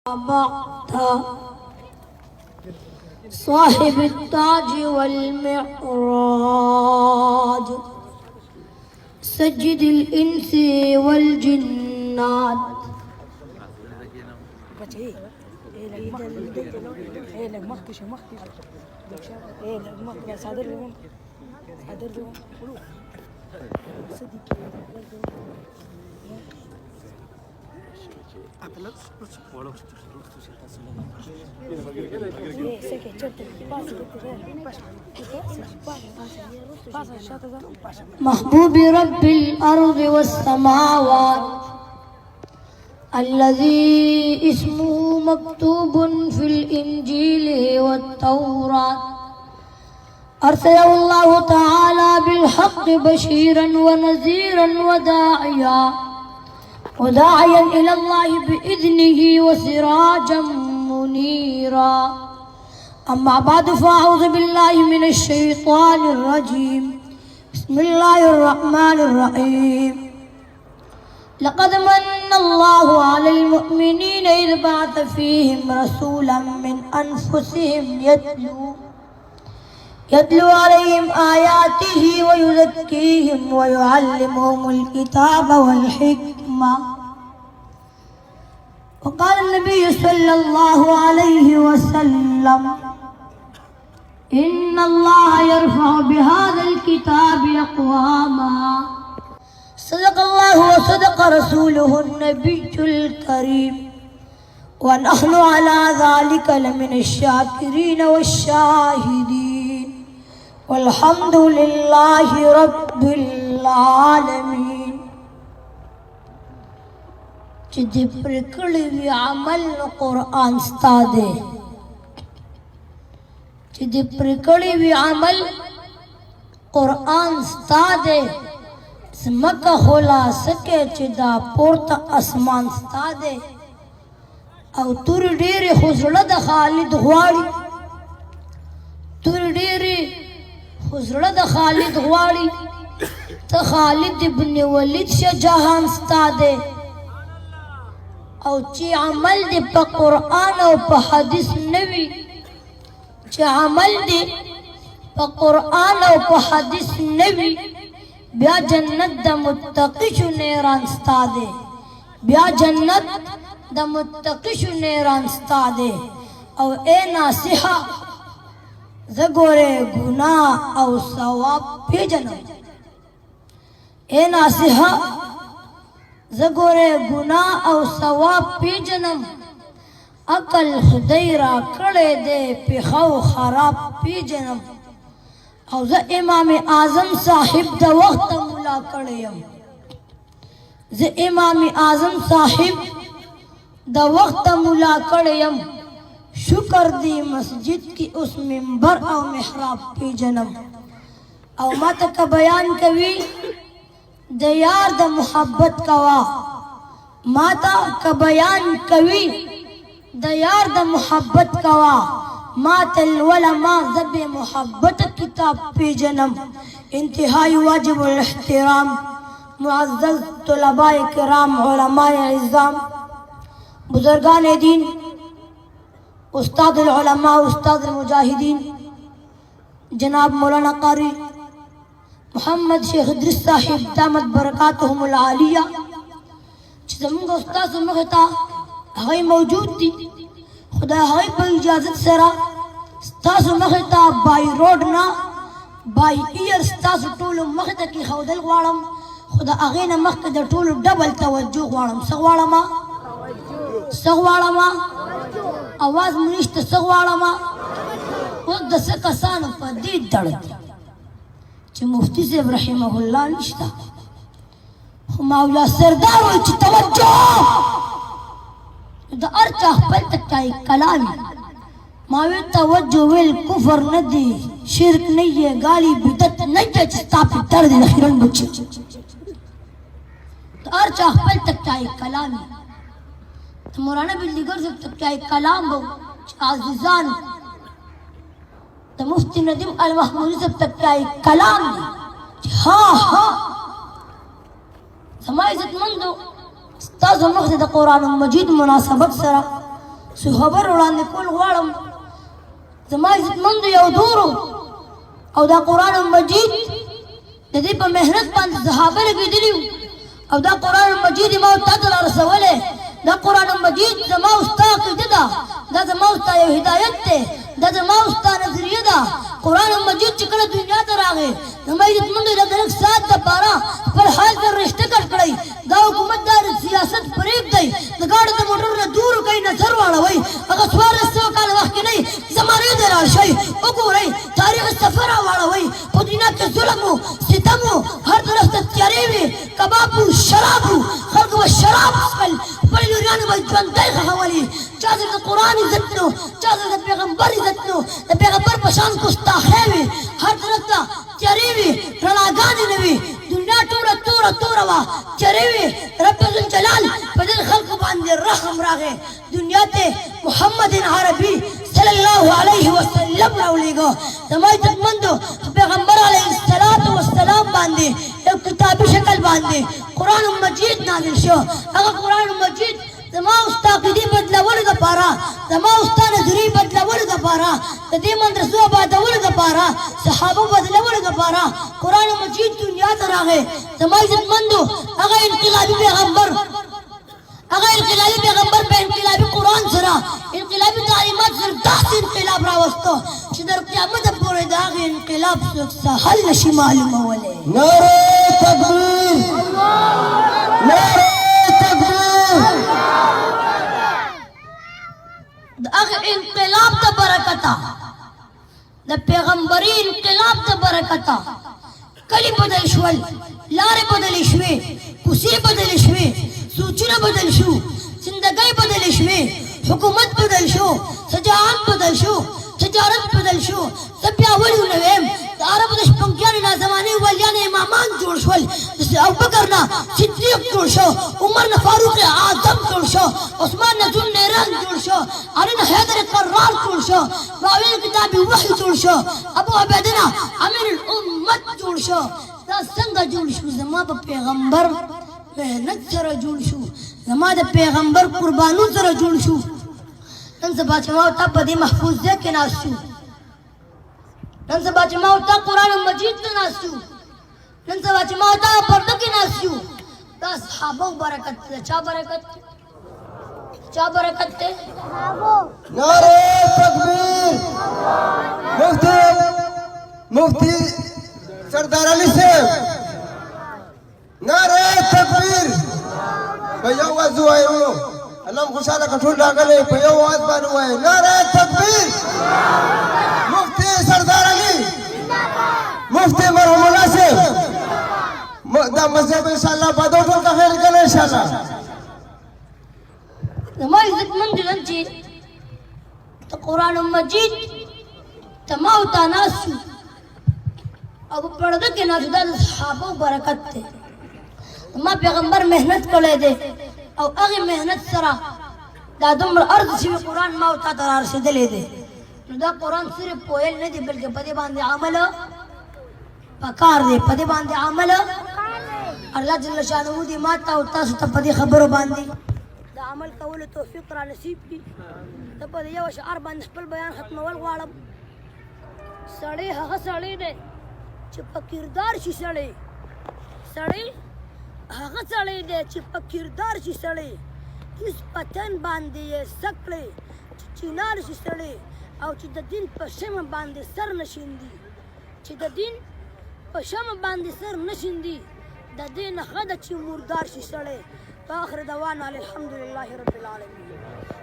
بعد صاحب التاج والمعراج سجد الإنس والجنات. محبوب رب الأرض والسماوات الذي اسمه مكتوب في الإنجيل والتوراة أرسله الله تعالى بالحق بشيرا ونذيرا وداعيا إلى الله بإذنه وسراجا منيرا. أما بعد فأعوذ بالله من الشيطان الرجيم. بسم الله الرحمن الرحيم. لقد من الله على المؤمنين إذ بعث فيهم رسولا من أنفسهم يتلو عليهم آياته ويزكيهم ويعلمهم الكتاب والحكمة. وقال النبي صلى الله عليه وسلم إن الله يرفع بهذا الكتاب أقواما. صدق الله وصدق رسوله النبي الكريم ونحن على ذلك لمن الشاكرين والشاهدين والحمد لله رب العالمين. چې دې پرې کړی وي عمل نو قرآن ستا دی، چې دې پرې کړی وي عمل قرآن ستا دی. ځمکه خلاصه کې چې دا پورته اسمان ستا دی او تورې ډېرې خو زړه د خالد غواړي، تورې ډېرې خو زړه د خالد غواړي. ته خالد ابن ولید شه جهان ستا دی او چې عمل دې په قرآن او په حدیث نه وي، چې عمل دې په قرآن او په حدیث نه وي، بیا جنت د متقی شو نیران ستا دی، بیا جنت د متقی شو نیران ستا دی. او اے ناصحه زه ګورې ګناه او ثواب پیژنم، اے ناصحه زه ګورې ګناه او ثواب پیژنم. عقل خدای را کړی دی پېښه او خراب پیژنم. او زه امام اعظم صاحب د وخت مولا کړی یم، زه امام اعظم صاحب د وخت مولا کړی یم. شکر دی مسجد کی اوس منبر او محراب پیژنم. او ماته که بیان کوي د یار د محبت کوا، ماته که بیان کوي د یار د محبت کوا. ماته العلماء ذب محبت کتاب پیژنم. انتہائی واجب الاحترام معزز طلباء کرام علماء عظام بزرگان دین استاد العلماء استاد المجاہدین جناب مولانا قاری محمد شیخ ادریس صاحب دامت برکاتهم العالیہ چې زموږ استاد مخې ته هغوی موجود دي، خدای هغوی په اجازت سره ستاسو مخې ته بای روډ نه بای ایر ستاسو ټولو مخې ته کېښودل غواړم. خو د هغې نه مخکې د ټولو ډبل توجه غواړم. څه غواړمه؟ څه غواړمه؟ اواز مو نشته. څه غواړمه؟ اوس د څه کسانو په دې دړ چې مفتی صاحب رحمه الله نشته، خو مولا سردار وایي چې توجه د هر چا خپل تکای کلامی. ما وی توجه ویل کفر نه دی، شرک نه یې، ګالی بدعت نه دی چې ستا په در دی د خیرن بچي. د هر چا خپل تکای کلامی. د مولانا بلدیګر صاحب تکای کلام به چې عزیزانو د مفتی ندیم المحمودي صاحب تکای کلام دی چې ها ها زما عزتمندو ستاسو مخ د قرآن مجید مناسبت سره سو خبر وړاندې کول غواړم زما عزتمند یو دورو او دا قرآن مجید د دې په محنت باندې صحابه لګېدلي او دا قرآن مجید ما تا ته رارسولی دا قرآن مجید زما او ستا عقیده ده دا زما او ستا یو هدایت دی دا زما او ستا نظریه ده قرآن مجید چې کله دنیا ته راغی زما عزتمندو د لږ ساعت دپاره خپل حال ته رشته کټ کړئ دا حکومت دا سیاست پرېږدئ د ګاډو د موټرو نه دور کوئ نظر واړوئ هغه 1400 کاله مخکینۍ زمانې ته لاړ شئ وګورئ تاریخ سفر راواړوئ په دنیا کې ظلم و ستم و هر طرف ته تیارې وې کباب و شراب و خلکو به شراب څښل خپلې لوريانې به ژوندۍ ښخولې چا سره د قرآن عزت نو چا سره د پیغمبر عزت نو د پیغمبر په شان ګستاخۍ وې هر طرف ته تیارې وې رڼاګانې نه وې دنیا ټوله توره توره وه تیارې وې رب ذوالجلال په دې خلکو باندې رحم راغی دنیا ته محمد عربي صلی الله علیه وسلم راولېږه زما عزتمندو پیغمبر علیه السلام باندې یو کتابي شکل باندې قرآن مجید نازل شو هغه قرآن مجید زما او ستا عقیدې بدلولو دپاره زما او ستا نظریې بدلولو دپاره د دې مدرسو آبادولو دپاره صحابه بدلولو دپاره قرآن مجید دنیا ته راغی زما عزتمندو هغه انقلابي پیغمبر په انقلابي قرآن سره انقلابي تعلیمات سره داسې انقلاب راوستو چې تر قیامته پورې د هغې انقلاب څوک حل نشي معلومولی نعره تکبیر نعره تکبیر د هغه انقلاب ته برکته د پیغمبري انقلاب ته برکته کلی بدل شول لارې بدلې شوې کوڅې بدلې شوې سوچونه بدل شو زندګۍ بدلې شوې حکومت بدل شو شجاعت بدل شو تجارت بدل شو زه پیاوړی ونویم د عربو د شپږیانو نازماني ولیانې امامان جوړ شول ابوبکر نه صدیق جوړ شو عمر نه فاروق اعظم جوړ شو عثمان نه ذو النورین جوړ شو علي نه حیدر کرار جوړ شو معاویه کتاب وحی جوړ شو ابو عبیده نه امیر الامت جوړ شو دا څنګه جوړ شو زما په پیغمبر محنت سره جوړ شو زما د پیغمبر قربانو سره جوړ شو نن سبا چې ما او تا په دې محفوظ ځای کې ناست یو نن سبا چې ما او تا قرآن مجید ته ناست یو نن سبا چې ما او تا پرده کې ناست یو دا صحابو برکت دی چا برکت دی چا برکت دی نعره تکبیر مفتی سردار علي صاحب نعره تکبیر په یو واز وایو الله خوشاله کټول راغلی په یو واز باندې وایي نعره تکبیر مفتی سردار علي مفتی مرحوم الله صاحب دا مذهب ان شاء الله بعد ټول کا خیر کله ان شاء الله زما عزتمند نن چې د قرآن مجید ته ما او تا ناست یو او په پرده کې ناست دا د صحابو برکت دی ما پیغمبر محنت کړی دی او هغې محنت سره دا دومره عرض شوي قرآن ما او تا ته رارسېدلی دی نو دا قرآن صرف پویل نه دی بلکې په دې باندې عمل پکار دی په دې باندې عمل الله جل شانه دې ما ته او تاسو ته په دې خبرو باندې د عمل کولو توفیق را نصیب کړي ته په دې یو شعر باندې خپل بیان ختمول غواړم سړی هغه سړی دی چې په کردار شي سړی هغه سړی دی چې په کردار شي سړی هېڅ پتن باندې یې سکړی چې چینار شي سړی او چې د دین په شمه باندې سر نه شیندي چې د دین په شمه باندې سر نه شیندي د دې نه ښه ده چې مردار شي سړی په آخر دعوانا الحمدلله رب العالمین